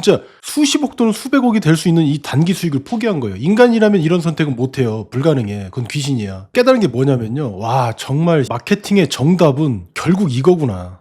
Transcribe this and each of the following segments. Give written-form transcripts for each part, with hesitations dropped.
진짜 수십억 또는 수백억이 될 수 있는 이 단기 수익을 포기한 거예요. 인간이라면 이런 선택은 못해요. 불가능해. 그건 귀신이야. 깨달은 게 뭐냐면요. 와, 정말 마케팅의 정답은 결국 이거구나.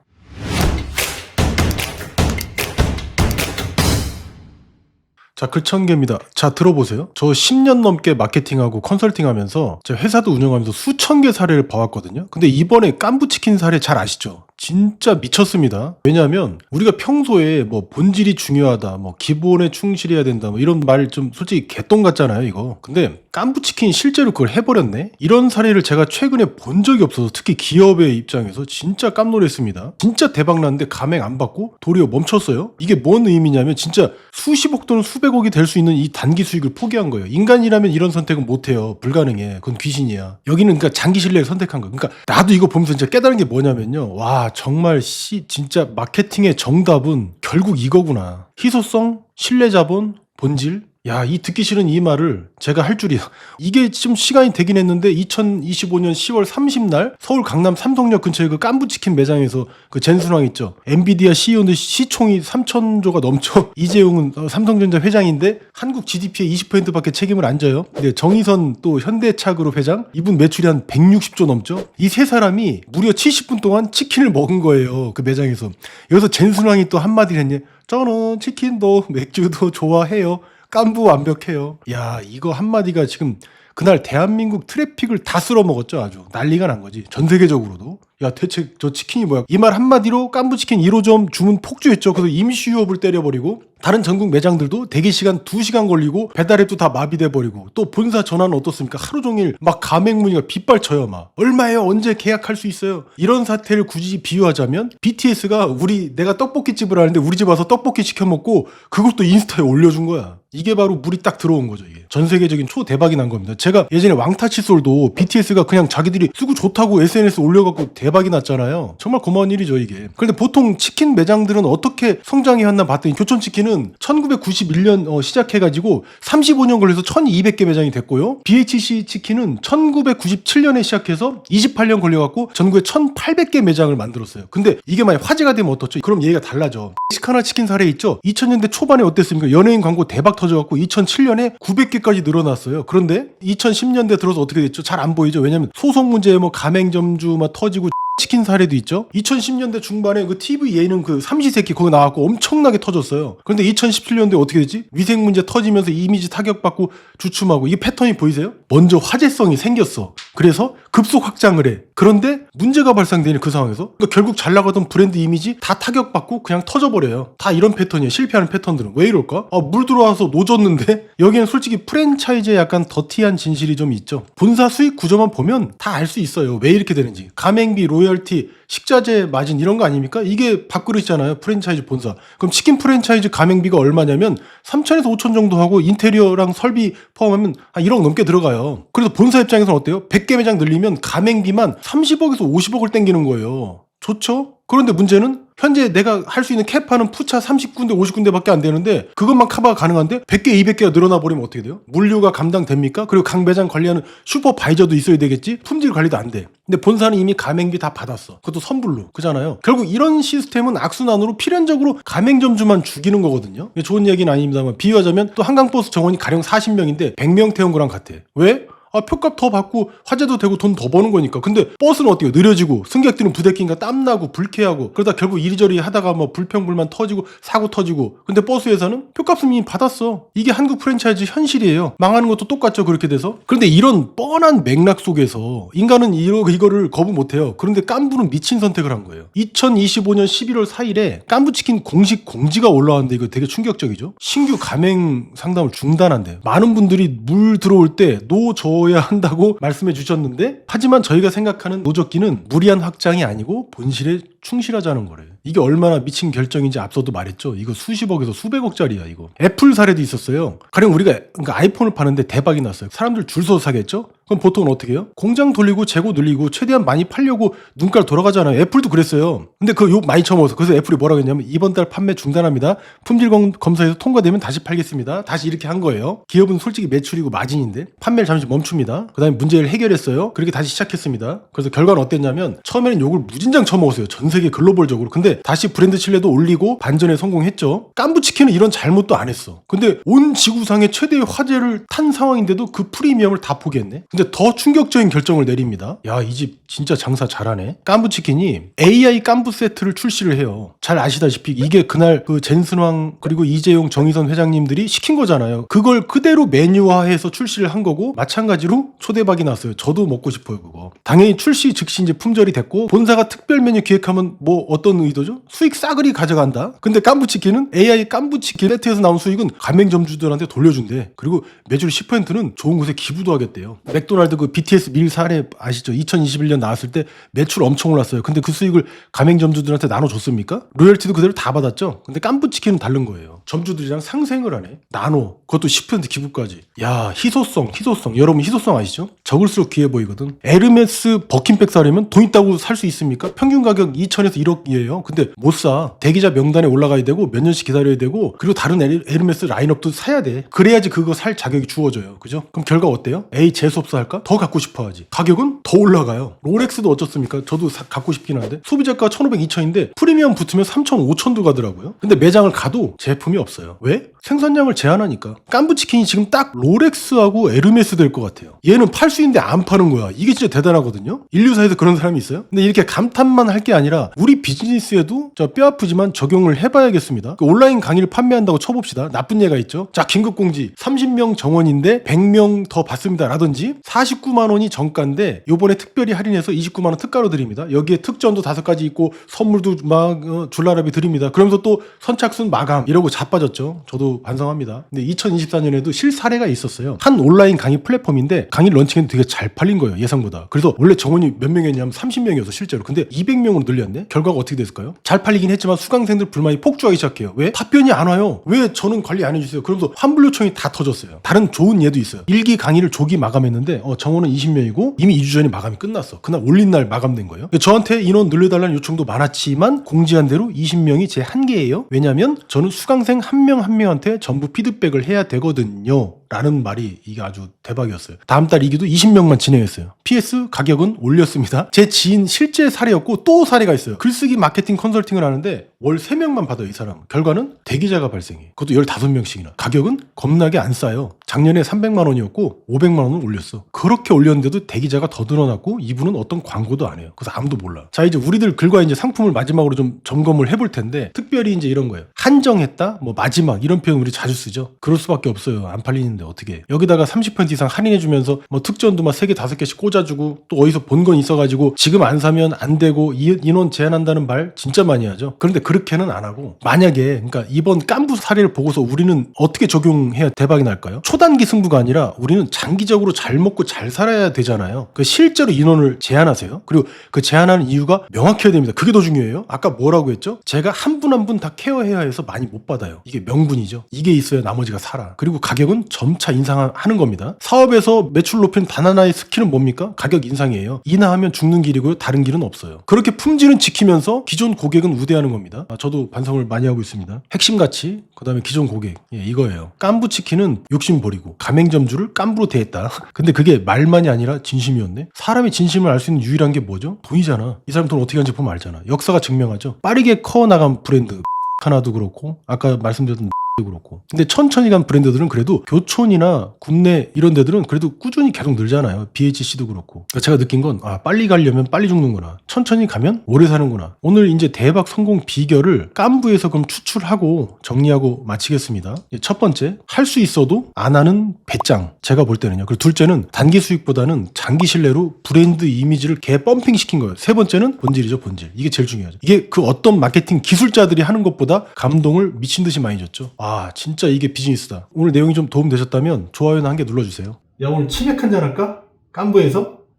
자, 글 1000개입니다. 자, 들어보세요. 저 10년 넘게 마케팅하고 컨설팅하면서 제 회사도 운영하면서 수천 개 사례를 봐왔거든요. 근데 이번에 깐부치킨 사례 잘 아시죠? 진짜 미쳤습니다. 왜냐하면 우리가 평소에 뭐 본질이 중요하다, 뭐 기본에 충실해야 된다, 뭐 이런 말 좀 솔직히 개똥 같잖아요, 이거. 근데 깐부치킨이 실제로 그걸 해버렸네? 이런 사례를 제가 최근에 본 적이 없어서 특히 기업의 입장에서 진짜 깜놀했습니다. 진짜 대박났는데 감행 안 받고 도리어 멈췄어요. 이게 뭔 의미냐면 진짜 수십억 또는 수백억이 될 수 있는 이 단기 수익을 포기한 거예요. 인간이라면 이런 선택은 못해요. 불가능해. 그건 귀신이야. 여기는 그러니까 장기 신뢰를 선택한 거예요. 그러니까 나도 이거 보면서 진짜 깨달은 게 뭐냐면요. 와, 정말 진짜 마케팅의 정답은 결국 이거구나. 희소성, 신뢰자본, 본질. 야, 이 듣기 싫은 이 말을 제가 할 줄이야. 이게 좀 시간이 되긴 했는데 2025년 10월 30날 서울 강남 삼성역 근처에 그 깐부치킨 매장에서 그 젠순왕 있죠. 엔비디아 CEO인데 시총이 3천조가 넘죠. 이재용은 삼성전자 회장인데 한국 GDP의 20%밖에 책임을 안 져요. 근데 정의선 또 현대차그룹 회장, 이분 매출이 한 160조 넘죠. 이 세 사람이 무려 70분 동안 치킨을 먹은 거예요. 그 매장에서. 여기서 젠순왕이 또 한마디를 했냐. 저는 치킨도 맥주도 좋아해요. 깐부 완벽해요. 야, 이거 한마디가 지금 그날 대한민국 트래픽을 다 쓸어먹었죠. 아주 난리가 난 거지. 전 세계적으로도. 야, 대체 저 치킨이 뭐야. 이 말 한마디로 깐부치킨 1호점 주문 폭주했죠. 그래서 임시 휴업을 때려버리고 다른 전국 매장들도 대기시간 2시간 걸리고 배달앱도 다 마비돼버리고 또 본사 전화는 어떻습니까? 하루 종일 막 가맹문의가 빗발쳐요. 막 얼마예요? 언제 계약할 수 있어요? 이런 사태를 굳이 비유하자면 BTS가 내가 떡볶이집을 하는데 우리 집 와서 떡볶이 시켜 먹고 그걸 또 인스타에 올려준 거야. 이게 바로 물이 딱 들어온 거죠. 이게 전 세계적인 초대박이 난 겁니다. 제가 예전에 왕타치솔도 BTS가 그냥 자기들이 쓰고 좋다고 SNS에 올려갖고 대박이 났잖아요. 정말 고마운 일이죠, 이게. 그런데 보통 치킨 매장들은 어떻게 성장해 왔나 봤더니 교촌치킨은 1991년 시작해가지고 35년 걸려서 1200개 매장이 됐고요. BHC 치킨은 1997년에 시작해서 28년 걸려갖고 전국에 1800개 매장을 만들었어요. 근데 이게 만약 화제가 되면 어떻죠? 그럼 얘기가 달라져. 멕시카나 치킨 사례 있죠? 2000년대 초반에 어땠습니까? 연예인 광고 대박 터져갖고 2007년에 900개까지 늘어났어요. 그런데 2010년대 들어서 어떻게 됐죠? 잘 안 보이죠? 왜냐면 소송 문제에 뭐 가맹점주 막 터지고 치킨 사례도 있죠. 2010년대 중반에 그 TV 예능 그 삼시세끼 거기 나왔고 엄청나게 터졌어요. 그런데 2017년도에 어떻게 됐지? 위생 문제 터지면서 이미지 타격받고 주춤하고. 이 패턴이 보이세요? 먼저 화제성이 생겼어. 그래서 급속 확장을 해. 그런데 문제가 발생되는 그 상황에서 그러니까 결국 잘 나가던 브랜드 이미지 다 타격받고 그냥 터져버려요. 다 이런 패턴이에요. 실패하는 패턴들은. 왜 이럴까? 물 들어와서 노졌는데 여기는 솔직히 프랜차이즈에 약간 더티한 진실이 좀 있죠. 본사 수익 구조만 보면 다 알 수 있어요. 왜 이렇게 되는지. 가맹비, 로열티, 식자재 마진 이런 거 아닙니까? 이게 밥그릇이잖아요. 프랜차이즈 본사. 그럼 치킨 프랜차이즈 가맹비가 얼마냐면 3천에서 5천 정도 하고 인테리어랑 설비 포함하면 한 1억 넘게 들어가요. 그래서 본사 입장에서는 어때요? 100개 매장 늘리면 가맹비만 30억에서 50억을 땡기는 거예요. 좋죠? 그런데 문제는 현재 내가 할 수 있는 캐파는 푸차 30군데 50군데밖에 안 되는데 그것만 커버가 가능한데 100개 200개가 늘어나 버리면 어떻게 돼요? 물류가 감당됩니까? 그리고 각 매장 관리하는 슈퍼바이저도 있어야 되겠지? 품질 관리도 안 돼. 근데 본사는 이미 가맹비 다 받았어. 그것도 선불로. 그잖아요. 결국 이런 시스템은 악순환으로 필연적으로 가맹점주만 죽이는 거거든요. 좋은 얘기는 아닙니다만 비유하자면 또 한강버스 정원이 가령 40명인데 100명 태운 거랑 같아. 왜? 표값 더 받고 화제도 되고 돈 더 버는 거니까. 근데 버스는 어때요? 느려지고 승객들은 부대끼니까 땀나고 불쾌하고 그러다 결국 이리저리 하다가 뭐 불평불만 터지고 사고 터지고. 근데 버스 회사는 표값은 이미 받았어. 이게 한국 프랜차이즈 현실이에요. 망하는 것도 똑같죠. 그렇게 돼서. 그런데 이런 뻔한 맥락 속에서 인간은 이거를 거부 못해요. 그런데 깐부는 미친 선택을 한 거예요. 2025년 11월 4일에 깐부치킨 공식 공지가 올라왔는데 이거 되게 충격적이죠. 신규 가맹 상담을 중단한대. 많은 분들이 물 들어올 때 줘야 한다고 말씀해 주셨는데 하지만 저희가 생각하는 노젓기는 무리한 확장이 아니고 본실에 충실하자는 거래요. 이게 얼마나 미친 결정인지 앞서도 말했죠. 이거 수십억에서 수백억짜리야 이거. 애플 사례도 있었어요. 가령 우리가 그러니까 아이폰을 파는데 대박이 났어요. 사람들 줄 서서 사겠죠? 그럼 보통은 어떻게 해요? 공장 돌리고 재고 늘리고 최대한 많이 팔려고 눈깔 돌아가잖아요. 애플도 그랬어요. 근데 그 욕 많이 처먹어서 그래서 애플이 뭐라고 했냐면 이번 달 판매 중단합니다. 품질 검사에서 통과되면 다시 팔겠습니다. 다시 이렇게 한 거예요. 기업은 솔직히 매출이고 마진인데 판매를 잠시 멈춥니다. 그 다음에 문제를 해결했어요. 그렇게 다시 시작했습니다. 그래서 결과는 어땠냐면 처음에는 욕을 무진장 처먹었어요. 전 세계 글로벌적으로. 근데 다시 브랜드 신뢰도 올리고 반전에 성공했죠. 깐부치킨은 이런 잘못도 안 했어. 근데 온 지구상의 최대의 화제를 탄 상황인데도 그 프리미엄을 다 포기했네. 근데 더 충격적인 결정을 내립니다. 야, 이 집 진짜 장사 잘하네. 깐부치킨이 AI 깐부 세트를 출시를 해요. 잘 아시다시피 이게 그날 그 젠슨왕 그리고 이재용 정의선 회장님들이 시킨 거잖아요. 그걸 그대로 메뉴화해서 출시를 한 거고 마찬가지로 초대박이 났어요. 저도 먹고 싶어요 그거. 당연히 출시 즉시 이제 품절이 됐고 본사가 특별 메뉴 기획하면 뭐 어떤 의도죠? 수익 싸그리 가져간다. 근데 깐부치킨은 AI 깐부치킨 세트에서 나온 수익은 가맹점주들한테 돌려준대. 그리고 매출 10%는 좋은 곳에 기부도 하겠대요. 맥도날드 그 BTS 밀 사례 아시죠? 2021년 나왔을 때 매출 엄청 올랐어요. 근데 그 수익을 가맹점주들한테 나눠줬습니까? 로열티도 그대로 다 받았죠? 근데 깐부치킨은 다른 거예요. 점주들이랑 상생을 하네. 나눠. 그것도 10% 기부까지. 야, 희소성. 여러분 희소성 아시죠? 적을수록 귀해 보이거든. 에르메스 버킨백 사려면 돈 있다고 살 수 있습니까? 평균 가격 2천에서 1억이에요. 근데 못 사. 대기자 명단에 올라가야 되고 몇 년씩 기다려야 되고 그리고 다른 에르메스 라인업도 사야 돼. 그래야지 그거 살 자격이 주어져요. 그죠? 그럼 결과 어때요? 에이 재수없어 할까? 더 갖고 싶어 하지. 가격은 더 올라가요. 롤렉스도 어쩌습니까? 저도 갖고 싶긴 한데 소비자가 1,500, 2,000인데 프리미엄 붙으면 3,000, 5,000도 가더라고요. 근데 매장을 가도 제품이 없어요. 왜? 생산량을 제한하니까. 깐부치킨이 지금 딱 롤렉스하고 에르메스 될 것 같아요. 얘는 팔 수 있는데 안 파는 거야. 이게 진짜 대단하거든요. 인류사에서 그런 사람이 있어요? 근데 이렇게 감탄만 할 게 아니라 우리 비즈니스에도 뼈 아프지만 적용을 해봐야겠습니다. 그 온라인 강의를 판매한다고 쳐봅시다. 나쁜 예가 있죠. 자, 긴급공지 30명 정원인데 100명 더 받습니다 라든지 49만 원이 정가인데 요번에 특별히 할인해서 29만 원 특가로 드립니다. 여기에 특전도 5가지 있고 선물도 막 줄라라비 드립니다. 그러면서 또 선착순 마감 이러고 자빠졌죠. 저도 반성합니다. 근데 2024년에도 실사례가 있었어요. 한 온라인 강의 플랫폼인데 강의 런칭했는데 되게 잘 팔린 거예요. 예상보다. 그래서 원래 정원이 몇 명이었냐면 30명이었어 실제로. 근데 200명으로 늘렸네. 결과가 어떻게 됐을까요? 잘 팔리긴 했지만 수강생들 불만이 폭주하기 시작해요. 왜? 답변이 안 와요. 왜 저는 관리 안 해주세요? 그러면서 환불 요청이 다 터졌어요. 다른 좋은 예도 있어요. 1기 강의를 조기 마감했는데 정원은 20명이고 이미 2주 전에 마감이 끝났어. 그날 올린 날 마감된 거예요. 저한테 인원 늘려달라는 요청도 많았지만 공지한 대로 20명이 제 한계예요. 왜냐면 저는 수강생 한 명 한 명한테 전부 피드백을 해야 되거든요. 라는 말이 이게 아주 대박이었어요. 다음 달 2기도 20명만 진행했어요. PS 가격은 올렸습니다. 제 지인 실제 사례였고 또 사례가 있어요. 글쓰기 마케팅 컨설팅을 하는데 월 3명만 받아요 이 사람. 결과는 대기자가 발생해. 그것도 15명씩이나. 가격은 겁나게 안 싸요. 작년에 300만 원이었고 500만 원을 올렸어. 그렇게 올렸는데도 대기자가 더 늘어났고 이분은 어떤 광고도 안 해요. 그래서 아무도 몰라. 자, 이제 우리들 글과 이제 상품을 마지막으로 좀 점검을 해볼 텐데 특별히 이제 이런 거예요. 한정했다? 뭐 마지막 이런 표현 우리 자주 쓰죠. 그럴 수밖에 없어요. 안 팔리는데 어떻게. 여기다가 30% 이상 할인해주면서 뭐 특전도 막 3개 5개씩 꽂아주고 또 어디서 본 건 있어가지고 지금 안 사면 안 되고 인원 제한한다는 말 진짜 많이 하죠. 그런데 그렇게는 안 하고 만약에 그러니까 이번 깐부 사례를 보고서 우리는 어떻게 적용해야 대박이 날까요? 초단기 승부가 아니라 우리는 장기적으로 잘 먹고 잘 살아야 되잖아요. 그 실제로 인원을 제한하세요. 그리고 그 제한하는 이유가 명확해야 됩니다. 그게 더 중요해요. 아까 뭐라고 했죠? 제가 한 분 한 분 다 케어해야 해서 많이 못 받아요. 이게 명분이죠. 이게 있어야 나머지가 살아. 그리고 가격은 점차 인상하는 겁니다. 사업에서 매출 높이는 단 하나의 스킬은 뭡니까? 가격 인상이에요. 인하하면 죽는 길이고요. 다른 길은 없어요. 그렇게 품질은 지키면서 기존 고객은 우대하는 겁니다. 저도 반성을 많이 하고 있습니다. 핵심 가치, 그 다음에 기존 고객. 이거예요. 깐부치킨은 욕심 버리고 가맹점주를 깐부로 대했다. 근데 그게 말만이 아니라 진심이었네. 사람이 진심을 알 수 있는 유일한 게 뭐죠? 돈이잖아. 이 사람 돈 어떻게 하는지 보면 알잖아. 역사가 증명하죠. 빠르게 커나간 브랜드 하나도 그렇고 아까 말씀드렸던 그렇고. 근데 천천히 간 브랜드들은 그래도 교촌이나 국내 이런 데들은 그래도 꾸준히 계속 늘잖아요. BHC도 그렇고. 그러니까 제가 느낀 건 빨리 가려면 빨리 죽는구나. 천천히 가면 오래 사는구나. 오늘 이제 대박 성공 비결을 깐부에서 그럼 추출하고 정리하고 마치겠습니다. 첫 번째, 할 수 있어도 안 하는 배짱. 제가 볼 때는요. 그리고 둘째는 단기 수익보다는 장기 신뢰로 브랜드 이미지를 개 펌핑 시킨 거예요. 세 번째는 본질이죠, 본질. 이게 제일 중요하죠. 이게 그 어떤 마케팅 기술자들이 하는 것보다 감동을 미친 듯이 많이 줬죠. 진짜 이게 비즈니스다. 오늘 내용이 좀 도움 되셨다면 좋아요나 한 개 눌러주세요. 야, 오늘 치맥 한잔 할까? 깐부에서?